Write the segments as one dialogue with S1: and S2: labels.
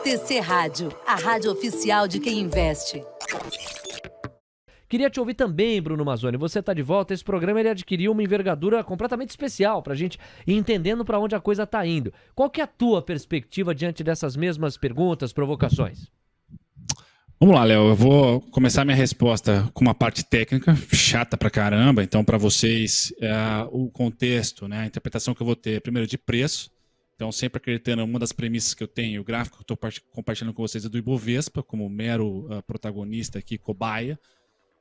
S1: TC Rádio, a rádio oficial de quem investe.
S2: Queria te ouvir também, Bruno Mazzoni. Você está de volta. Esse programa ele adquiriu uma envergadura completamente especial para a gente ir entendendo para onde a coisa está indo. Qual que é a tua perspectiva diante dessas mesmas perguntas, provocações?
S3: Vamos lá, Léo. Eu vou começar minha resposta com uma parte técnica, chata pra caramba. Então, para vocês, o contexto, né, a interpretação que eu vou ter, primeiro, de preço. Então, sempre acreditando, uma das premissas que eu tenho, o gráfico que eu estou compartilhando com vocês é do Ibovespa, como mero protagonista aqui, cobaia.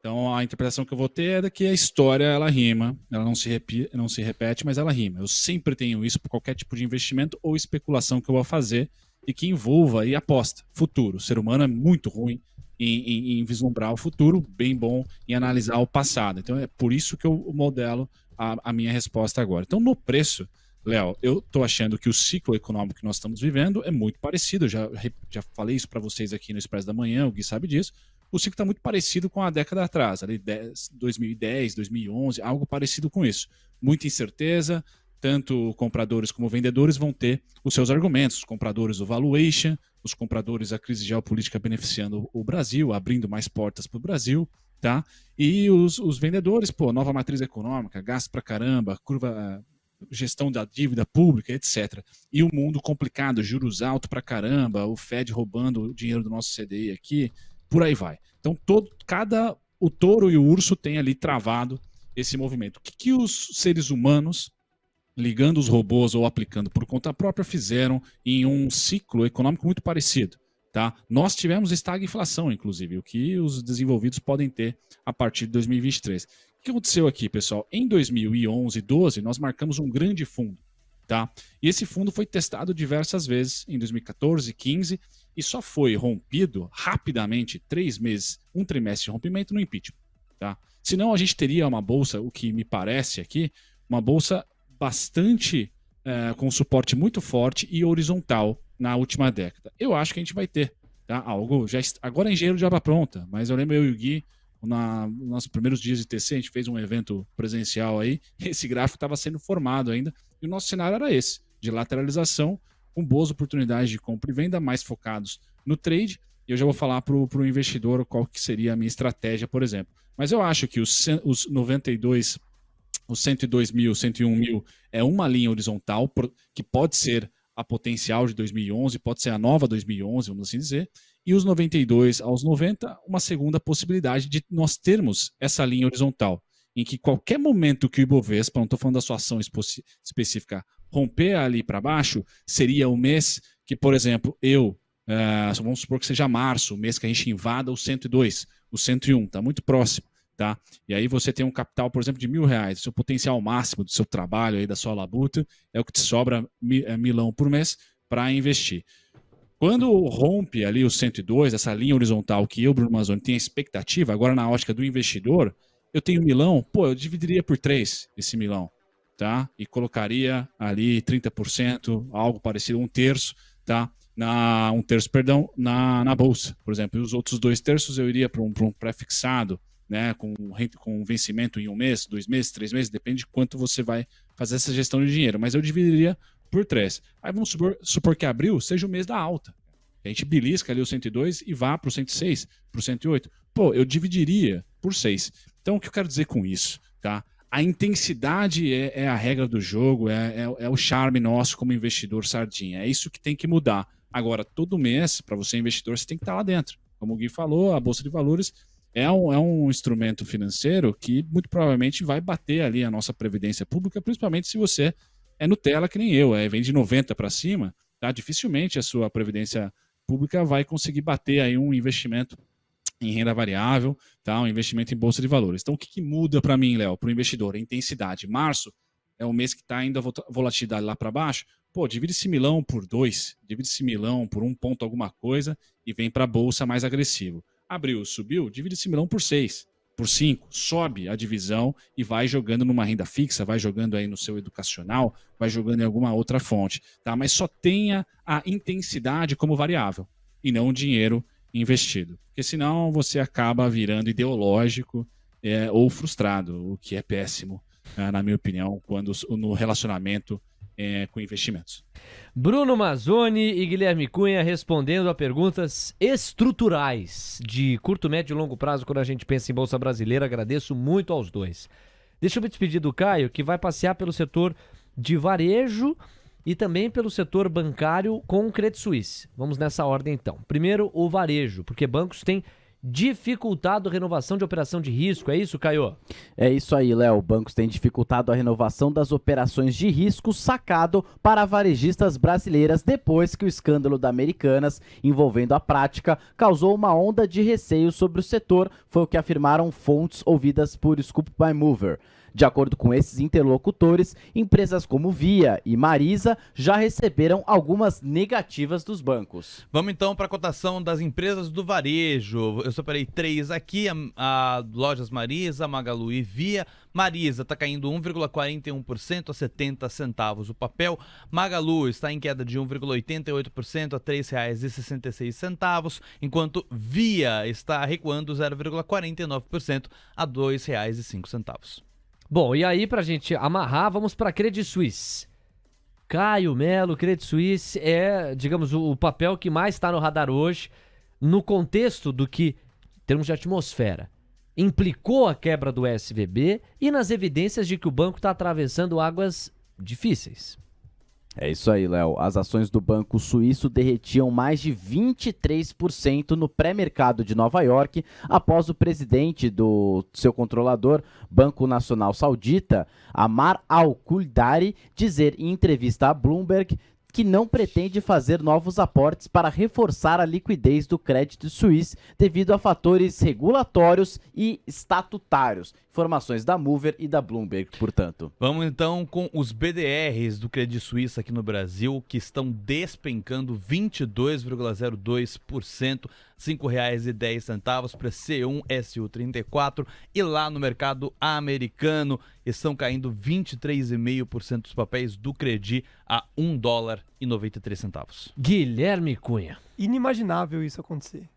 S3: Então, a interpretação que eu vou ter é que a história, ela rima, ela não se repete, mas ela rima. Eu sempre tenho isso por qualquer tipo de investimento ou especulação que eu vou fazer e que envolva e aposta, futuro. O ser humano é muito ruim em vislumbrar o futuro, bem bom em analisar o passado. Então, é por isso que eu modelo a minha resposta agora. Então, no preço, Léo, eu estou achando que o ciclo econômico que nós estamos vivendo é muito parecido. Eu já falei isso para vocês aqui no Expresso da Manhã, o Gui sabe disso. O ciclo está muito parecido com a década atrás, ali 2010, 2011, algo parecido com isso. Muita incerteza, tanto compradores como vendedores vão ter os seus argumentos. Os compradores o valuation, os compradores a crise geopolítica beneficiando o Brasil, abrindo mais portas para o Brasil, tá? E os vendedores, nova matriz econômica, gasto pra caramba, curva, gestão da dívida pública, etc. E o mundo complicado, juros altos pra caramba, o Fed roubando o dinheiro do nosso CDI aqui, por aí vai. Então, o touro e o urso têm ali travado esse movimento. O que os seres humanos, ligando os robôs ou aplicando por conta própria, fizeram em um ciclo econômico muito parecido? Tá? Nós tivemos estagflação, inclusive, o que os desenvolvidos podem ter a partir de 2023. O que aconteceu aqui, pessoal? Em 2011 e 2012, nós marcamos um grande fundo. Tá? E esse fundo foi testado diversas vezes em 2014, 2015, e só foi rompido rapidamente, 3 meses, um trimestre de rompimento no impeachment. Tá? Senão a gente teria uma bolsa, o que me parece aqui, uma bolsa bastante com suporte muito forte e horizontal na última década. Eu acho que a gente vai ter, tá? Algo agora é engenheiro de obra pronta, mas eu lembro eu e o Gui, nos nossos primeiros dias de TC, a gente fez um evento presencial aí, esse gráfico estava sendo formado ainda, e o nosso cenário era esse, de lateralização, com boas oportunidades de compra e venda, mais focados no trade, e eu já vou falar para o investidor qual que seria a minha estratégia, por exemplo. Mas eu acho que os 92, os 102 mil, 101 mil é uma linha horizontal, que pode ser a potencial de 2011, pode ser a nova 2011, vamos assim dizer, e os 92 aos 90, uma segunda possibilidade de nós termos essa linha horizontal, em que qualquer momento que o Ibovespa, não estou falando da sua ação específica, romper ali para baixo, seria o mês que, por exemplo, vamos supor que seja março, o mês que a gente invada o 102, o 101, está muito próximo. Tá? E aí você tem um capital, por exemplo, de R$1.000, o seu potencial máximo do seu trabalho, aí, da sua labuta, é o que te sobra milão por mês para investir. Quando rompe ali o 102, essa linha horizontal que eu, Bruno Mazzoni, tenho a expectativa, agora na ótica do investidor, eu tenho milão, eu dividiria por 3 esse milão, tá? E colocaria ali 30%, algo parecido, um terço, tá? Na bolsa, por exemplo. E os outros 2 terços eu iria para um pré-fixado, né, com vencimento em 1 mês, 2 meses, 3 meses, depende de quanto você vai fazer essa gestão de dinheiro, mas eu dividiria por 3. Aí vamos supor que abril seja o mês da alta. A gente belisca ali o 102 e vá para o 106, para o 108. Eu dividiria por 6. Então, o que eu quero dizer com isso? Tá? A intensidade é a regra do jogo, é o charme nosso como investidor sardinha. É isso que tem que mudar. Agora, todo mês, para você investidor, você tem que estar lá dentro. Como o Gui falou, a Bolsa de Valores é um instrumento financeiro que muito provavelmente vai bater ali a nossa previdência pública, principalmente se você é Nutella que nem eu, vem de 90 para cima, tá? Dificilmente a sua previdência pública vai conseguir bater aí um investimento em renda variável, tá? Um investimento em bolsa de valores. Então o que muda para mim, Léo, para o investidor? A intensidade. Março é o mês que está indo a volatilidade lá para baixo. Divide esse milão por 2, divide esse milão por 1 ponto alguma coisa e vem para a bolsa mais agressivo. Abriu, subiu, divide esse milão por 6, por 5, sobe a divisão e vai jogando numa renda fixa, vai jogando aí no seu educacional, vai jogando em alguma outra fonte, tá? Mas só tenha a intensidade como variável e não o dinheiro investido, porque senão você acaba virando ideológico ou frustrado, o que é péssimo, na minha opinião, quando no relacionamento com investimentos.
S2: Bruno Mazzoni e Guilherme Cunha respondendo a perguntas estruturais de curto, médio e longo prazo quando a gente pensa em Bolsa Brasileira. Agradeço muito aos dois. Deixa eu me despedir do Caio, que vai passear pelo setor de varejo e também pelo setor bancário com o Credit Suisse. Vamos nessa ordem então. Primeiro, o varejo, porque bancos têm dificultado a renovação de operação de risco, é isso, Caio?
S4: É isso aí, Léo. Bancos têm dificultado a renovação das operações de risco sacado para varejistas brasileiras depois que o escândalo da Americanas envolvendo a prática causou uma onda de receio sobre o setor, foi o que afirmaram fontes ouvidas por Scoop by Mover. De acordo com esses interlocutores, empresas como Via e Marisa já receberam algumas negativas dos bancos.
S5: Vamos então para a cotação das empresas do varejo. Eu separei 3 aqui, a Lojas Marisa, Magalu e Via. Marisa está caindo 1,41% a 70 centavos o papel. Magalu está em queda de 1,88% a R$ 3,66, enquanto Via está recuando 0,49% a R$ 2,05.
S2: Bom, e aí pra gente amarrar, vamos pra Credit Suisse. Caio Melo, Credit Suisse é, digamos, o papel que mais está no radar hoje, no contexto do que, em termos de atmosfera, implicou a quebra do SVB e nas evidências de que o banco está atravessando águas difíceis.
S4: É isso aí, Léo. As ações do banco suíço derretiam mais de 23% no pré-mercado de Nova York após o presidente do seu controlador, Banco Nacional Saudita, Amar Al-Kuldari, dizer em entrevista à Bloomberg que não pretende fazer novos aportes para reforçar a liquidez do Credit Suisse devido a fatores regulatórios e estatutários. Informações da Mover e da Bloomberg, portanto.
S5: Vamos então com os BDRs do Credit Suisse aqui no Brasil, que estão despencando 22,02%, R$ 5,10 para C1 SU34, e lá no mercado americano estão caindo 23,5% dos papéis do Credi a $1,93.
S2: Guilherme Cunha.
S6: Inimaginável isso acontecer.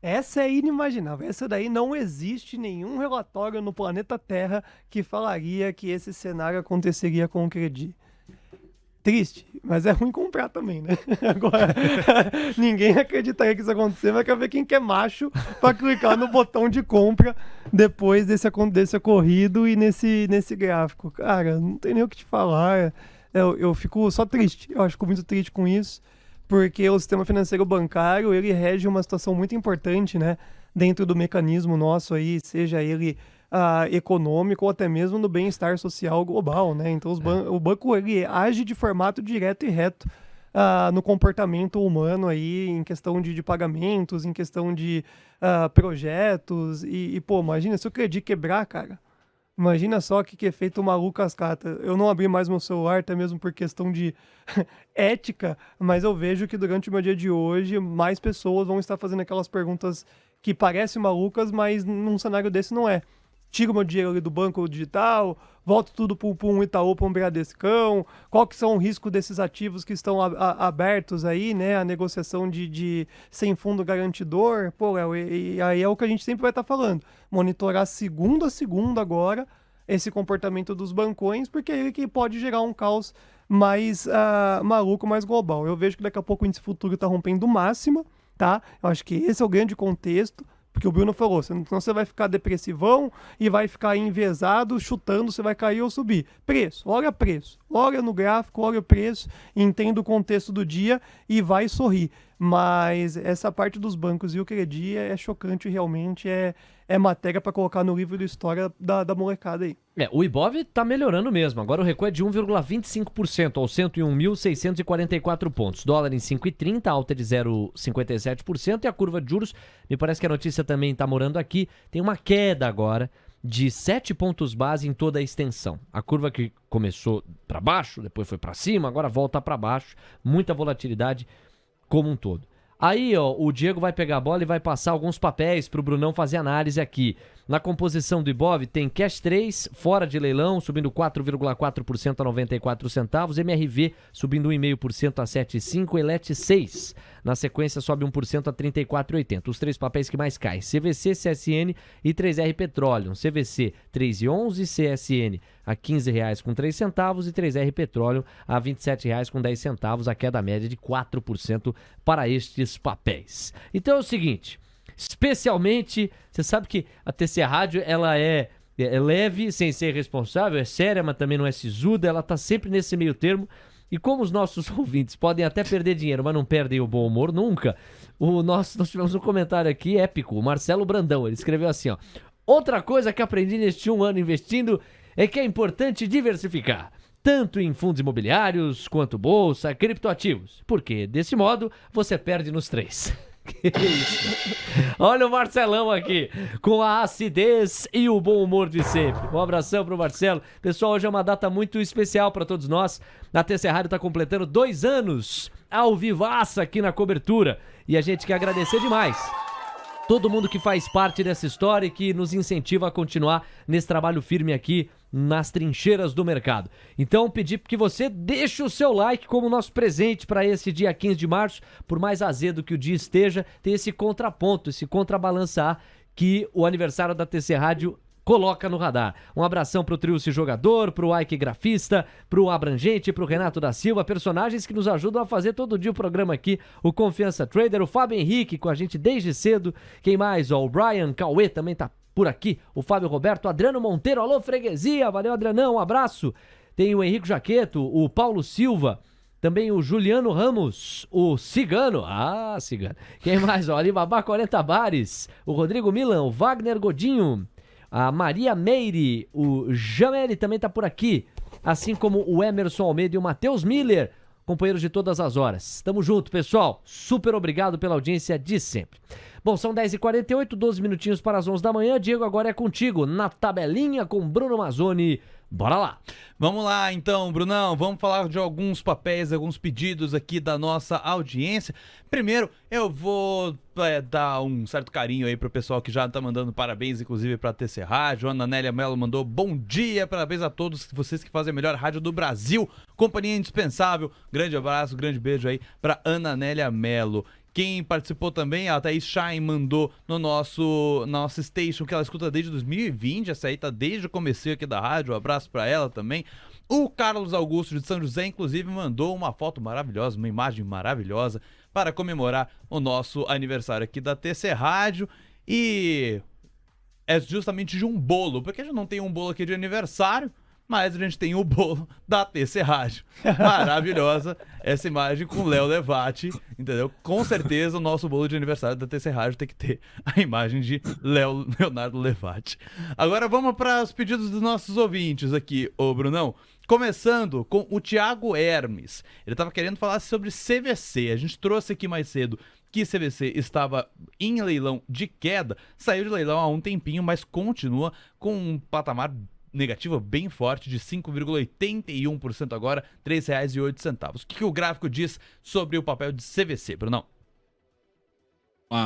S6: Essa é inimaginável. Essa daí não existe nenhum relatório no planeta Terra que falaria que esse cenário aconteceria com o Credi. Triste, mas é ruim comprar também, né? Agora, ninguém acreditaria que isso acontecer, mas quer ver quem que é macho para clicar no botão de compra depois desse ocorrido e nesse gráfico. Cara, não tem nem o que te falar. Eu fico só triste. Eu fico muito triste com isso, porque o sistema financeiro bancário, ele rege uma situação muito importante, né? Dentro do mecanismo nosso aí, seja ele econômico ou até mesmo no bem-estar social global, né? Então o banco ele age de formato direto e reto no comportamento humano aí, em questão de pagamentos, em questão de projetos pô, imagina se o Credi quebrar, cara. Imagina só que efeito maluco cascata. Eu não abri mais meu celular, até mesmo por questão de ética, mas eu vejo que durante o meu dia de hoje, mais pessoas vão estar fazendo aquelas perguntas que parecem malucas, mas num cenário desse não é. Tiro meu dinheiro ali do banco digital, volto tudo para um Itaú, para um Bradescão, qual que são o risco desses ativos que estão abertos aí, né, a negociação de sem fundo garantidor, pô, Léo, e aí é o que a gente sempre vai estar falando, monitorar segundo a segundo agora esse comportamento dos bancões, porque é ele que pode gerar um caos mais maluco, mais global. Eu vejo que daqui a pouco o índice futuro está rompendo máxima, tá? Eu acho que esse é o grande contexto, porque o Bruno falou, senão você vai ficar depressivão e vai ficar enviesado, chutando, você vai cair ou subir. Preço, olha no gráfico, olha o preço, entenda o contexto do dia e vai sorrir. Mas essa parte dos bancos e o Credi é chocante, realmente é matéria para colocar no livro de história da molecada aí.
S2: O Ibov tá melhorando mesmo. Agora o recuo é de 1,25% aos 101.644 pontos. Dólar em 5,30, alta de 0,57%. E a curva de juros, me parece que a notícia também tá morando aqui, tem uma queda agora de 7 pontos base em toda a extensão. A curva que começou para baixo, depois foi para cima, agora volta para baixo. Muita volatilidade como um todo. Aí, ó, o Diego vai pegar a bola e vai passar alguns papéis pro Brunão fazer análise aqui. Na composição do Ibov tem Cash 3, fora de leilão, subindo 4,4% a 94 centavos, MRV subindo 1,5% a 7,5, Elet 6. Na sequência sobe 1% a 34,80. Os três papéis que mais caem, CVC, CSN e 3R Petroleum. CVC 3,11, CSN a R$ 15,03 e 3R Petroleum a R$ 27,10, a queda média de 4% para estes papéis. Então é o seguinte... Especialmente, você sabe que a TC Rádio, ela é leve, sem ser responsável, é séria, mas também não é sisuda, ela tá sempre nesse meio termo. E como os nossos ouvintes podem até perder dinheiro, mas não perdem o bom humor nunca, nós tivemos um comentário aqui épico, o Marcelo Brandão, ele escreveu assim, ó: outra coisa que aprendi neste 1 ano investindo é que é importante diversificar, tanto em fundos imobiliários, quanto bolsa, criptoativos, porque desse modo você perde nos três. Que isso? Olha o Marcelão aqui, com a acidez e o bom humor de sempre. Um abração pro Marcelo. Pessoal, hoje é uma data muito especial para todos nós. A TC Rádio está completando 2 anos ao vivaço aqui na cobertura. E a gente quer agradecer demais todo mundo que faz parte dessa história e que nos incentiva a continuar nesse trabalho firme aqui nas trincheiras do mercado. Então, pedir que você deixe o seu like como nosso presente para esse dia 15 de março. Por mais azedo que o dia esteja, tem esse contraponto, esse contrabalançar que o aniversário da TC Rádio coloca no radar. Um abração pro Trilce Jogador, pro Ike Grafista, pro Abrangente, pro Renato da Silva, personagens que nos ajudam a fazer todo dia o programa aqui, o Confiança Trader, o Fábio Henrique com a gente desde cedo. Quem mais? Ó, o Brian Cauê também tá por aqui, o Fábio Roberto, Adriano Monteiro, alô freguesia, valeu Adrianão, um abraço. Tem o Henrique Jaqueto, o Paulo Silva, também o Juliano Ramos, o Cigano, Cigano. Quem mais? Ó, Alibaba 40 Bares, o Rodrigo Milan, o Wagner Godinho, a Maria Meire, o Jameli também tá por aqui, assim como o Emerson Almeida e o Matheus Miller, companheiros de todas as horas. Tamo junto, pessoal. Super obrigado pela audiência de sempre. Bom, são 10h48, 12 minutinhos para as 11 da manhã. Diego, agora é contigo, na tabelinha com Bruno Mazzoni. Bora lá.
S5: Vamos lá, então, Brunão. Vamos falar de alguns papéis, alguns pedidos aqui da nossa audiência. Primeiro, eu vou dar um certo carinho aí pro pessoal que já tá mandando parabéns, inclusive pra TC Rádio. Ana Nélia Mello mandou bom dia, parabéns a todos vocês que fazem a melhor rádio do Brasil. Companhia indispensável. Grande abraço, grande beijo aí pra Ana Nélia Mello. Quem participou também, a Thaís Schein mandou no nosso station, que ela escuta desde 2020, essa aí tá desde o comecinho aqui da rádio, um abraço pra ela também. O Carlos Augusto de São José, inclusive, mandou uma foto maravilhosa, uma imagem maravilhosa para comemorar o nosso aniversário aqui da TC Rádio. E é justamente de um bolo, porque a gente não tem um bolo aqui de aniversário, mas a gente tem o bolo da TC Rádio. Maravilhosa essa imagem com o Léo Levati, entendeu? Com certeza o nosso bolo de aniversário da TC Rádio tem que ter a imagem de Leonardo Levati. Agora vamos para os pedidos dos nossos ouvintes aqui, ô Brunão. Começando com o Thiago Hermes. Ele estava querendo falar sobre CVC. A gente trouxe aqui mais cedo que CVC estava em leilão de queda. Saiu de leilão há um tempinho, mas continua com um patamar negativa bem forte de 5,81% agora, R$ 3,08. O que o gráfico diz sobre o papel de CVC, Brunão?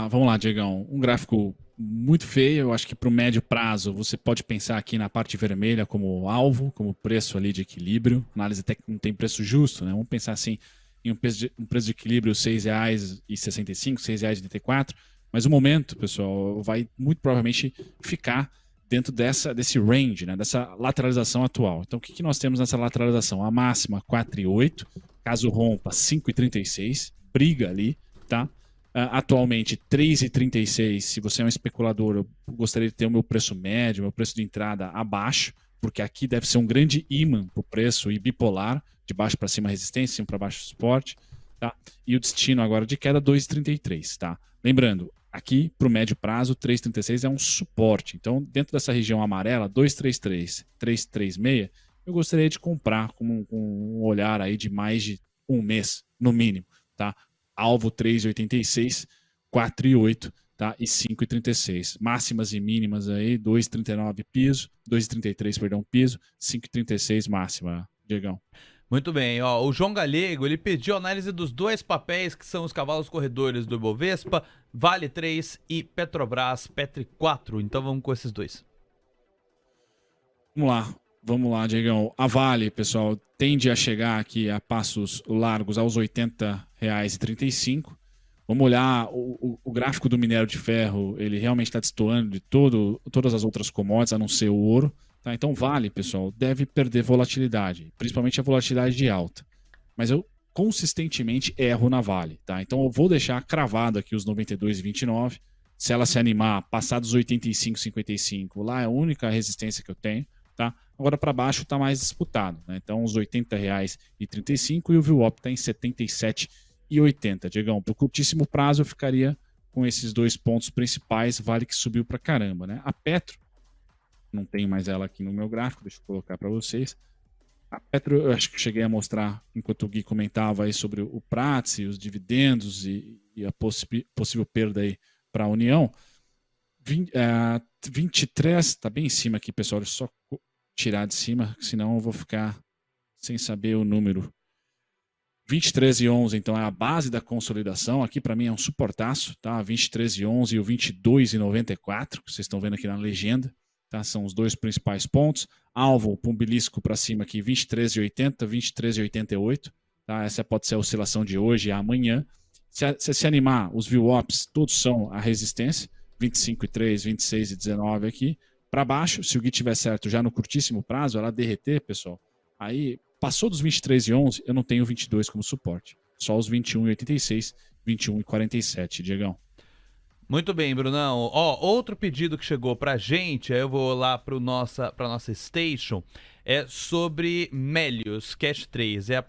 S3: Vamos lá, Diegão. Um gráfico muito feio. Eu acho que para o médio prazo você pode pensar aqui na parte vermelha como alvo, como preço ali de equilíbrio. Análise até que não tem preço justo, né? Vamos pensar assim em um preço de equilíbrio R$ 6,65, R$ 6,84. Mas o momento, pessoal, vai muito provavelmente ficar dentro desse range, né, dessa lateralização atual. Então, o que nós temos nessa lateralização? A máxima 4,8, caso rompa 5,36, briga ali, tá? Atualmente 3,36, se você é um especulador, eu gostaria de ter o meu preço médio, meu preço de entrada abaixo, porque aqui deve ser um grande imã para o preço e bipolar, de baixo para cima resistência, de cima para baixo suporte, tá? E o destino agora de queda 2,33, tá? Lembrando, aqui, para o médio prazo, 3,36 é um suporte. Então, dentro dessa região amarela, 2,33, 3,36, eu gostaria de comprar com um olhar aí de mais de um mês, no mínimo. Tá? Alvo 3,86, 4,8, tá? E 5,36. Máximas e mínimas aí, 2,39 piso, 2,33, perdão, piso, 5,36 máxima, Diegão.
S5: Muito bem, ó, o João Galego, ele pediu análise dos dois papéis que são os cavalos corredores do Ibovespa, Vale 3 e Petrobras, Petri 4. Então vamos com esses dois.
S3: Vamos lá, Diegão. A Vale, pessoal, tende a chegar aqui a passos largos aos R$ 80,35. Vamos olhar o gráfico do minério de ferro, ele realmente está destoando de todas as outras commodities, a não ser o ouro. Tá? Então, Vale, pessoal, deve perder volatilidade, principalmente a volatilidade de alta. Mas eu consistentemente erro na Vale. Tá? Então, eu vou deixar cravado aqui os 92,29. Se ela se animar, passar dos 85,55, lá é a única resistência que eu tenho. Tá? Agora, para baixo, está mais disputado. Né? Então, os R$ 80,35 e o VWAP está em 77,80. Diegão, para o curtíssimo prazo, eu ficaria com esses dois pontos principais. Vale que subiu para caramba. Né? A Petro, não tenho mais ela aqui no meu gráfico, deixa eu colocar para vocês. A Petro, eu acho que cheguei a mostrar, enquanto o Gui comentava aí sobre o Prats e os dividendos e a possível perda aí para a União. 23, está bem em cima aqui, pessoal, deixa eu só tirar de cima, senão eu vou ficar sem saber o número. 23,11, então, é a base da consolidação. Aqui, para mim, é um suportaço, tá? 23,11 e o 22,94, que vocês estão vendo aqui na legenda. Tá? São os dois principais pontos. Alvo, pombelisco para cima aqui, 23,80, 23,88. Tá? Essa pode ser a oscilação de hoje e amanhã. Se animar, os VWAPs todos são a resistência, 25,3, 26,19 aqui. Para baixo, se o Gui tiver certo já no curtíssimo prazo, ela derreter, pessoal, aí passou dos 23,11, eu não tenho 22 como suporte. Só os 21,86, 21,47, Diegão.
S5: Muito bem, Brunão. Ó, outro pedido que chegou pra gente, aí eu vou lá pra nossa station, é sobre Melius Cash 3. É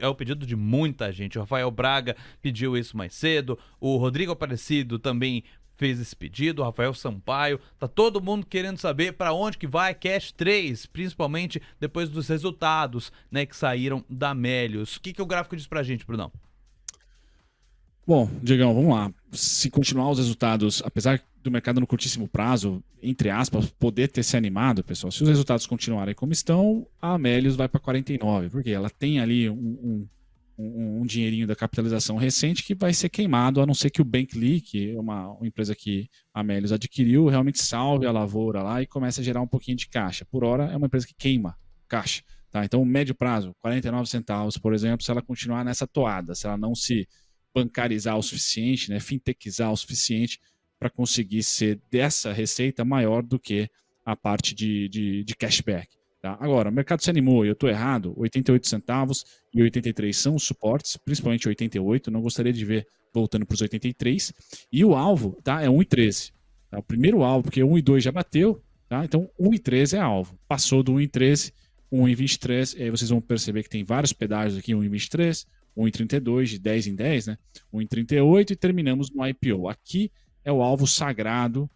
S5: o pedido de muita gente. O Rafael Braga pediu isso mais cedo, o Rodrigo Aparecido também fez esse pedido, o Rafael Sampaio. Tá todo mundo querendo saber para onde que vai Cash 3, principalmente depois dos resultados, né, que saíram da Melius. O que o gráfico diz pra gente, Brunão?
S3: Bom, Diegão, vamos lá. Se continuar os resultados, apesar do mercado no curtíssimo prazo, entre aspas, poder ter se animado, pessoal, se os resultados continuarem como estão, a Melius vai para 49, porque ela tem ali um dinheirinho da capitalização recente que vai ser queimado, a não ser que o Bankly, que é uma empresa que a Melius adquiriu, realmente salve a lavoura lá e comece a gerar um pouquinho de caixa. Por hora, é uma empresa que queima caixa. Tá? Então, médio prazo, 49 centavos, por exemplo, se ela continuar nessa toada, se ela não se bancarizar o suficiente, né, fintechizar o suficiente para conseguir ser dessa receita maior do que a parte de cashback. Tá? Agora, o mercado se animou e eu estou errado, 88 centavos e 83 são os suportes, principalmente 88, não gostaria de ver voltando para os 83. E o alvo, tá, é 1,13. Tá? O primeiro alvo, porque 1,2 já bateu, tá? Então 1,13 é alvo. Passou do 1,13, 1,23, e aí vocês vão perceber que tem vários pedágios aqui, 1,23, 1,32, de 10 em 10, né? 1,38 e terminamos no IPO. Aqui é o alvo sagrado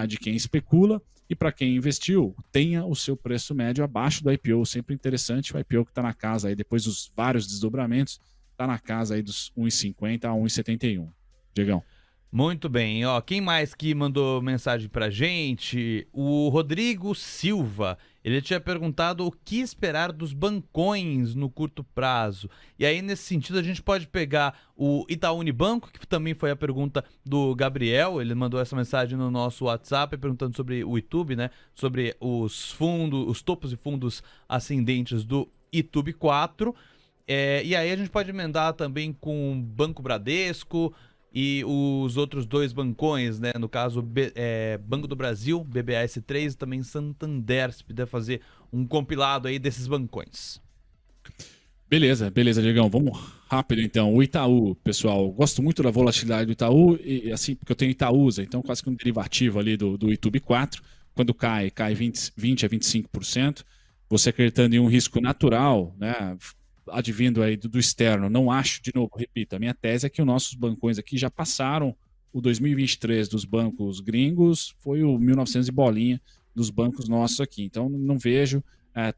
S3: de quem especula e para quem investiu, tenha o seu preço médio abaixo do IPO. Sempre interessante, o IPO que está na casa aí, depois dos vários desdobramentos, está na casa aí dos 1,50 a 1,71. Diegão.
S5: Muito bem, ó, quem mais que mandou mensagem pra gente? O Rodrigo Silva, ele tinha perguntado o que esperar dos bancões no curto prazo. E aí, nesse sentido, a gente pode pegar o Itaú Unibanco, que também foi a pergunta do Gabriel, ele mandou essa mensagem no nosso WhatsApp, perguntando sobre o YouTube, né, sobre os fundos, os topos e fundos ascendentes do YouTube 4. E aí a gente pode emendar também com o Banco Bradesco, e os outros dois bancões, né? No caso, Banco do Brasil, BBAS3 e também Santander, se puder fazer um compilado aí desses bancões.
S3: Beleza, Diegão. Vamos rápido então. O Itaú, pessoal, gosto muito da volatilidade do Itaú, e assim, porque eu tenho Itaúsa, então quase que um derivativo ali do YouTube 4. Quando cai 20 a 25%. Você acreditando em um risco natural, né? Advindo aí do externo, não acho, de novo, repito, a minha tese é que os nossos bancões aqui já passaram o 2023 dos bancos gringos, foi o 1900 e bolinha dos bancos nossos aqui, então não vejo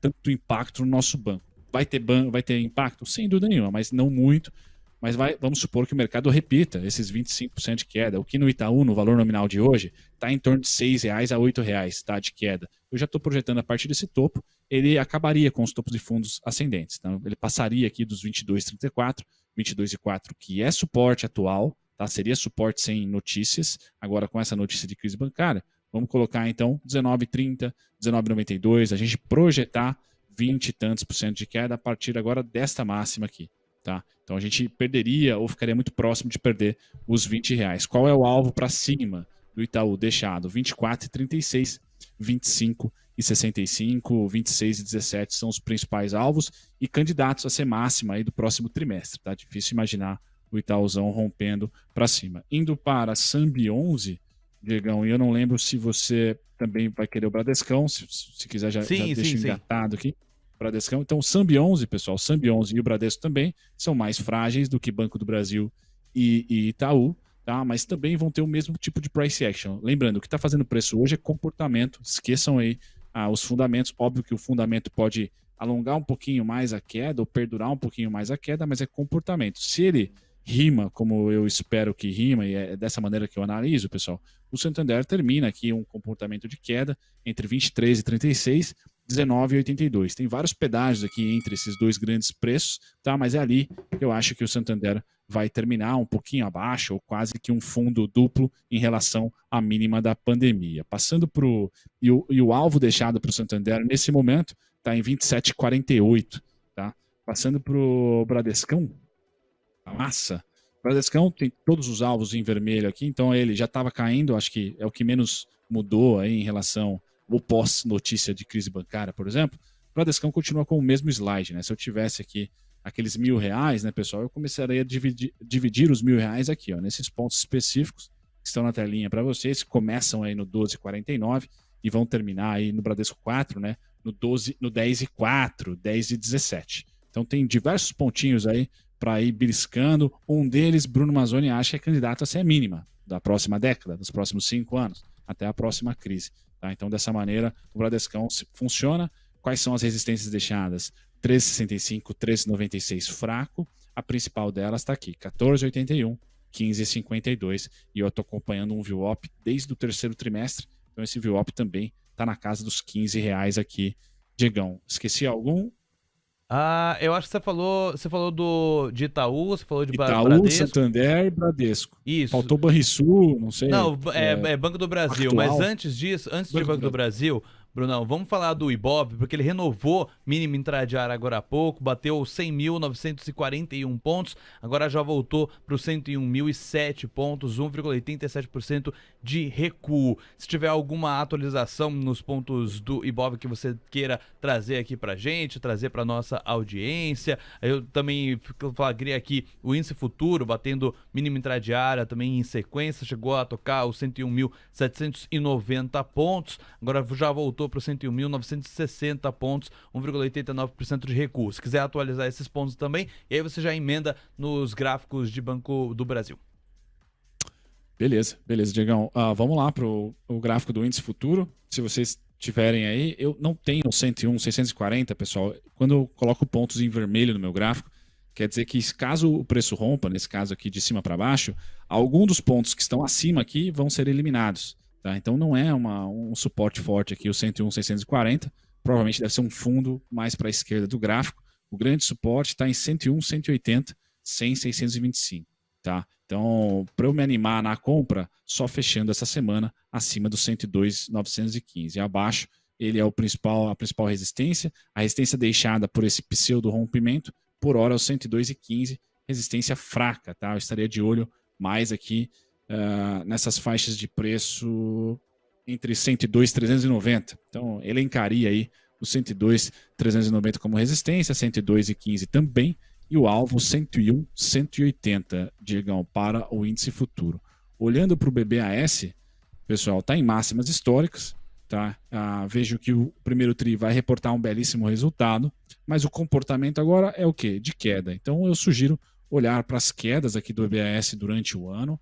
S3: tanto impacto no nosso banco. Vai ter impacto? Sem dúvida nenhuma, mas não muito, mas vamos supor que o mercado repita esses 25% de queda. O que no Itaú, no valor nominal de hoje, está em torno de R$ 6 a R$ 8, tá, de queda. Eu já estou projetando a partir desse topo, ele acabaria com os topos de fundos ascendentes. Então, ele passaria aqui dos 22,34, 22,4, que é suporte atual, tá? Seria suporte sem notícias. Agora, com essa notícia de crise bancária, vamos colocar então 19,30, 19,92, a gente projetar 20 e tantos por cento de queda a partir agora desta máxima aqui. Tá? Então a gente perderia ou ficaria muito próximo de perder os R$ 20. Qual é o alvo para cima do Itaú deixado? 24,36, 25,65, 26,17 são os principais alvos e candidatos a ser máxima aí do próximo trimestre. Tá? Difícil imaginar o Itaúzão rompendo para cima. Indo para Sambi 11, Diegão, e eu não lembro se você também vai querer o Bradescão, se quiser já deixa engatado aqui. Bradescão. Então, o Sambi 11, pessoal, o Sambi 11 e o Bradesco também são mais frágeis do que Banco do Brasil e Itaú, tá? Mas também vão ter o mesmo tipo de price action. Lembrando, o que está fazendo preço hoje é comportamento. Esqueçam aí os fundamentos. Óbvio que o fundamento pode alongar um pouquinho mais a queda ou perdurar um pouquinho mais a queda, mas é comportamento. Se ele rima, como eu espero que rima, e é dessa maneira que eu analiso, pessoal, o Santander termina aqui um comportamento de queda entre 23 e 36, 19,82. Tem vários pedágios aqui entre esses dois grandes preços, tá? Mas é ali que eu acho que o Santander vai terminar um pouquinho abaixo, ou quase que um fundo duplo em relação à mínima da pandemia. Passando para o... E o alvo deixado para o Santander nesse momento está em 27,48, tá? Passando para o Bradescão, a massa. O Bradescão tem todos os alvos em vermelho aqui, então ele já estava caindo, acho que é o que menos mudou aí em relação ou pós-notícia de crise bancária, por exemplo. O Bradescão continua com o mesmo slide, né? Se eu tivesse aqui aqueles R$ 1.000, né, pessoal, eu começaria a dividir os R$ 1.000 aqui, ó, nesses pontos específicos que estão na telinha para vocês, que começam aí no 12,49 e vão terminar aí no Bradesco 4, né, no 10,4, 10,17. Então tem diversos pontinhos aí para ir beliscando. Um deles, Bruno Mazzoni, acha que é candidato a ser a mínima da próxima década, dos próximos 5 anos, até a próxima crise. Tá? Então, dessa maneira, o Bradescão funciona. Quais são as resistências deixadas? 13,65, 13,96 fraco. A principal delas está aqui, 14,81, 15,52. E eu estou acompanhando um VWAP desde o terceiro trimestre. Então, esse VWAP também está na casa dos R$ 15 aqui. Diegão, esqueci algum?
S5: Eu acho que você falou de Itaú, você falou de
S3: Itaú,
S5: Bradesco.
S3: Santander e Bradesco.
S5: Isso.
S3: Faltou Banrisul, não sei.
S5: Não, é Banco do Brasil.
S3: Actual.
S5: Mas antes disso, antes de Banco do Brasil, Brunão, vamos falar do Ibov, porque ele renovou mínimo intradiário agora há pouco, bateu 100.941 pontos, agora já voltou para os 101.007 pontos, 1,87% de recuo. Se tiver alguma atualização nos pontos do Ibov que você queira trazer aqui pra gente, trazer pra nossa audiência, eu também flagrei aqui o índice futuro batendo mínimo intradiária também em sequência, chegou a tocar os 101.790 pontos, agora já voltou para os 101.960 pontos, 1,89% de recuo. Se quiser atualizar esses pontos também, e aí você já emenda nos gráficos de Banco do Brasil.
S3: Beleza, Diegão. Vamos lá para o gráfico do índice futuro. Se vocês tiverem aí, eu não tenho 101, 640, pessoal. Quando eu coloco pontos em vermelho no meu gráfico, quer dizer que caso o preço rompa, nesse caso aqui de cima para baixo, algum dos pontos que estão acima aqui vão ser eliminados. Tá? Então não é um suporte forte aqui, o 101, 640. Provavelmente deve ser um fundo mais para a esquerda do gráfico. O grande suporte está em 101, 180, 100, 625. Tá? Então, para eu me animar na compra, só fechando essa semana acima do 102,915. Abaixo, ele é a principal resistência. A resistência deixada por esse pseudo rompimento, por hora é o 102,15. Resistência fraca. Tá? Eu estaria de olho mais aqui nessas faixas de preço entre 102 e 390. Então, elencaria aí o 102 390 como resistência, 102,15 também, e o alvo 101 180, Diegão, para o índice futuro. Olhando para o BBAS, pessoal, está em máximas históricas, tá? Vejo que o primeiro TRI vai reportar um belíssimo resultado, mas o comportamento agora é o quê? De queda. Então, eu sugiro olhar para as quedas aqui do BBAS durante o ano,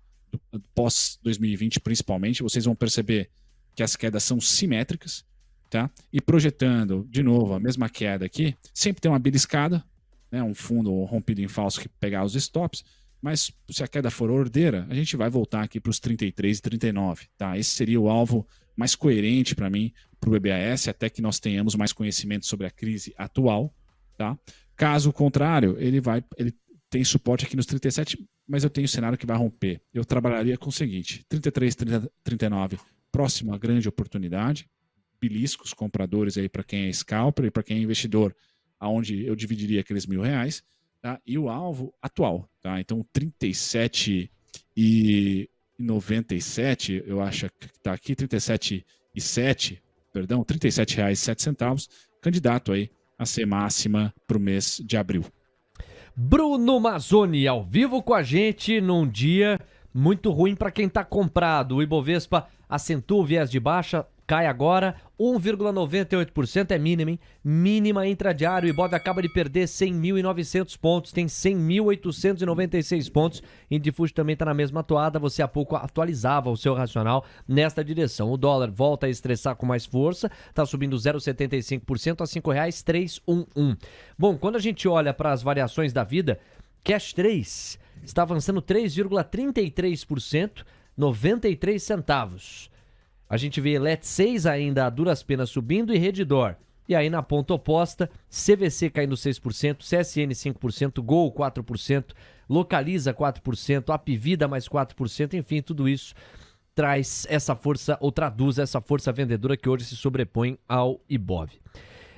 S3: pós-2020 principalmente. Vocês vão perceber que as quedas são simétricas, tá? E projetando, de novo, a mesma queda aqui, sempre tem uma beliscada, né, um fundo rompido em falso que pegar os stops, mas se a queda for ordeira, a gente vai voltar aqui para os 33 e 39. Tá? Esse seria o alvo mais coerente para mim, para o BBAS, até que nós tenhamos mais conhecimento sobre a crise atual. Tá? Caso contrário, ele tem suporte aqui nos 37, mas eu tenho o cenário que vai romper. Eu trabalharia com o seguinte, 33, 39, próxima grande oportunidade, beliscos compradores aí para quem é scalper e para quem é investidor, aonde eu dividiria aqueles R$1.000, tá? E o alvo atual, tá? Então 37,97, eu acho que está aqui, 37,7, perdão, R$37,07, candidato aí a ser máxima para o mês de abril.
S2: Bruno Mazzoni, ao vivo com a gente num dia muito ruim para quem está comprado. O Ibovespa acentua o viés de baixa, cai agora, 1,98% é mínima, hein? Mínima intradiário. O Ibov acaba de perder 100.900 pontos, tem 100.896 pontos. Indifúgio também está na mesma toada, você há pouco atualizava o seu racional nesta direção. O dólar volta a estressar com mais força, está subindo 0,75% a R$ 5,311. Bom, quando a gente olha para as variações da vida, Cash 3 está avançando 3,33%, 93 centavos. A gente vê Let 6 ainda a duras penas subindo e Redditor. E aí na ponta oposta, CVC caindo 6%, CSN 5%, Gol 4%, Localiza 4%, Apvida mais 4%, enfim, tudo isso traz essa força, ou traduz essa força vendedora que hoje se sobrepõe ao Ibov.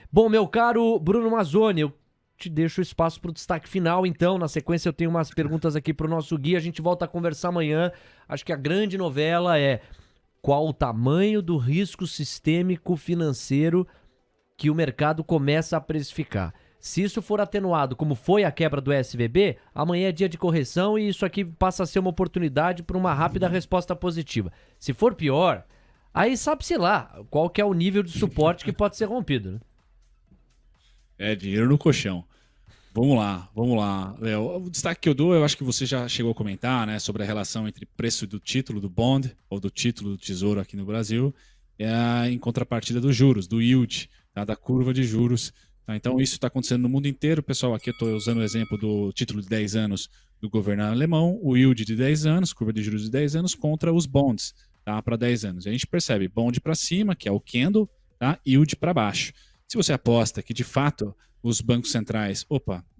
S2: Bom, meu caro Bruno Mazzoni, eu te deixo o espaço para o destaque final, então. Na sequência eu tenho umas perguntas aqui para o nosso guia, a gente volta a conversar amanhã. Acho que a grande novela é: qual o tamanho do risco sistêmico financeiro que o mercado começa a precificar? Se isso for atenuado, como foi a quebra do SVB, amanhã é dia de correção e isso aqui passa a ser uma oportunidade para uma rápida resposta positiva. Se for pior, aí sabe-se lá qual que é o nível de suporte que pode ser rompido, né?
S3: É dinheiro no colchão. Vamos lá, Léo. O destaque que eu dou, eu acho que você já chegou a comentar, né, sobre a relação entre preço do título do bond, ou do título do tesouro aqui no Brasil, em contrapartida dos juros, do yield, tá, da curva de juros. Tá? Então isso está acontecendo no mundo inteiro. Pessoal, aqui eu estou usando o exemplo do título de 10 anos do governo alemão, o yield de 10 anos, curva de juros de 10 anos, contra os bonds, tá, para 10 anos. E a gente percebe bond para cima, que é o candle, tá, yield para baixo. Se você aposta que, de fato, os bancos centrais,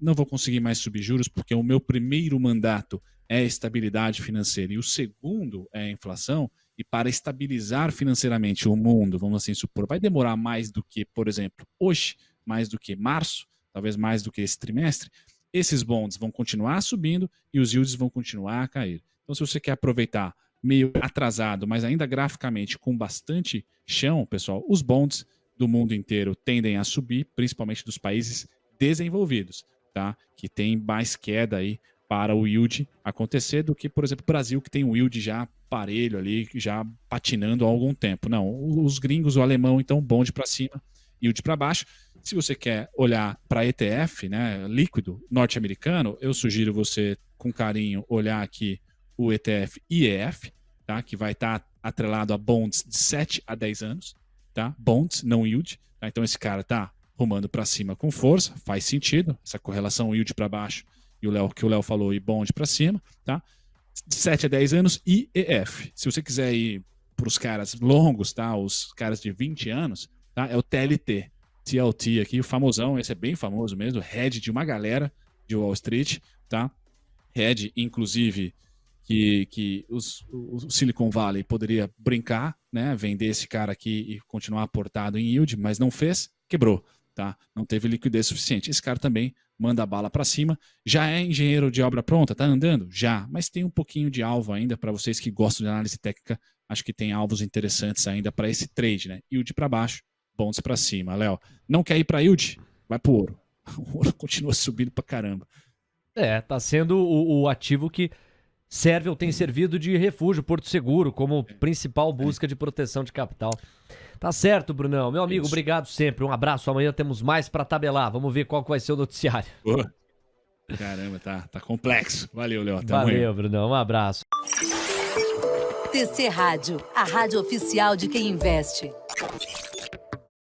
S3: não vou conseguir mais subir juros porque o meu primeiro mandato é estabilidade financeira e o segundo é a inflação, e para estabilizar financeiramente o mundo, vamos assim supor, vai demorar mais do que, por exemplo, hoje, mais do que março, talvez mais do que esse trimestre, esses bonds vão continuar subindo e os yields vão continuar a cair. Então, se você quer aproveitar meio atrasado, mas ainda graficamente com bastante chão, pessoal, os bonds do mundo inteiro tendem a subir, principalmente dos países desenvolvidos, tá? Que tem mais queda aí para o yield acontecer do que, por exemplo, o Brasil, que tem um yield já parelho ali, já patinando há algum tempo. Não, os gringos, o alemão, então, bond para cima, yield para baixo. Se você quer olhar para ETF, né, líquido norte-americano, eu sugiro você, com carinho, olhar aqui o ETF IEF, tá? Que vai estar atrelado a bonds de 7 a 10 anos. Tá? Bonds, não yield. Tá? Então esse cara tá rumando para cima com força, faz sentido, essa correlação yield para baixo e o Léo falou, e bond para cima, tá? 7 a 10 anos e EF. Se você quiser ir para os caras longos, tá? Os caras de 20 anos, tá? É o TLT. TLT aqui, o famosão, esse é bem famoso mesmo, head de uma galera de Wall Street, tá? Head, inclusive, que o Silicon Valley poderia brincar, né, vender esse cara aqui e continuar aportado em yield, mas não fez, quebrou, tá? Não teve liquidez suficiente. Esse cara também manda a bala para cima. Já é engenheiro de obra pronta? Tá andando? Já, mas tem um pouquinho de alvo ainda para vocês que gostam de análise técnica. Acho que tem alvos interessantes ainda para esse trade, né? Yield para baixo, bonds para cima. Léo, não quer ir para yield? Vai pro ouro. O ouro continua subindo para caramba.
S2: Tá sendo o ativo que serve ou tem servido de refúgio, porto seguro, como principal busca de proteção de capital. Tá certo, Brunão. Meu amigo, obrigado sempre. Um abraço. Amanhã temos mais pra tabelar. Vamos ver qual que vai ser o noticiário.
S3: Caramba, tá complexo. Valeu, Léo.
S2: Valeu, Brunão. Um abraço.
S1: TC Rádio, a rádio oficial de quem investe.